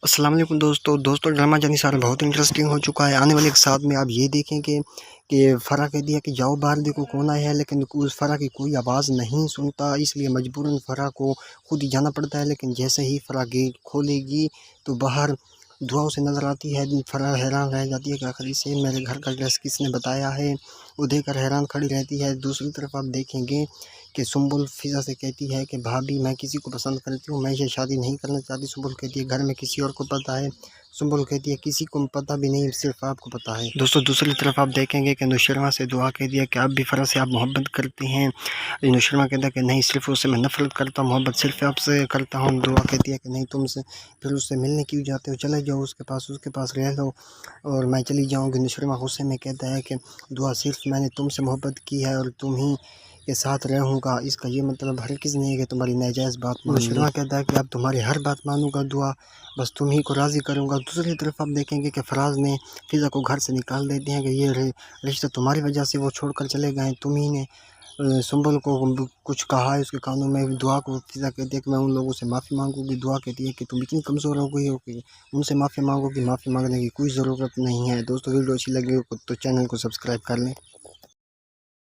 السلام علیکم دوستو ڈرامہ جانی سارا بہت انٹرسٹنگ ہو چکا ہے۔ آنے والے ایک ساتھ میں آپ یہ دیکھیں کہ فرح کہہ دیا کہ جاؤ باہر دیکھو کون آیا ہے، لیکن اس فرح کی کوئی آواز نہیں سنتا، اس لیے مجبوراً فرح کو خود ہی جانا پڑتا ہے۔ لیکن جیسے ہی فرح گیٹ کھولے گی تو باہر دعاؤں سے نظر آتی ہے۔ فرح حیران رہ جاتی ہے کہ آخر اسے میرے گھر کا ایڈریس کس نے بتایا ہے، وہ دیکھ کر حیران کھڑی رہتی ہے۔ دوسری طرف آپ دیکھیں گے کہ سنبل فضا سے کہتی ہے کہ بھابھی میں کسی کو پسند کرتی ہوں، میں یہ شادی نہیں کرنا چاہتی۔ سنبل کہتی ہے گھر میں کسی اور کو پتہ ہے؟ سنبل کہتی ہے کسی کو پتہ بھی نہیں، صرف آپ کو پتہ ہے۔ دوسری طرف آپ دیکھیں گے کہ نوشرما سے دعا کہہ دیا کہ اب بھی فرح سے آپ محبت کرتے ہیں۔ نوشرما کہتا ہے کہ نہیں، صرف اس سے میں نفرت کرتا ہوں، محبت صرف آپ سے کرتا ہوں۔ دعا کہتی ہے کہ نہیں، تم سے پھر اس سے ملنے کیوں جاتے ہو، چلے جاؤ اس کے پاس رہ لو اور میں چلی جاؤں گی۔ نوشرما غصے میں کہتا ہے کہ دعا صرف میں نے تم سے محبت کی ہے اور تم ہی کے ساتھ رہوں گا، اس کا یہ مطلب ہرگز نہیں ہے کہ تمہاری ناجائز بات مانوں گا۔ نوشرما کہتا ہے کہ اب تمہاری ہر بات مانوں گا دعا، بس تم ہی کو راضی کروں گا۔ دوسری طرف آپ دیکھیں گے کہ فراز نے فضا کو گھر سے نکال دیتے ہیں کہ یہ رشتہ تمہاری وجہ سے وہ چھوڑ کر چلے گئے، تم ہی نے سنبل کو کچھ کہا ہے اس کے کانوں میں۔ دعا کو فضا کہتی ہے کہ میں ان لوگوں سے معافی مانگوں گی۔ دعا کہتی ہے کہ تم اتنی کمزور ہو گئی ہو کہ ان سے معافی مانگو گی، معافی مانگنے کی کوئی ضرورت نہیں ہے۔ دوستو ویڈیو اچھی لگی ہو تو چینل کو سبسکرائب کر لیں۔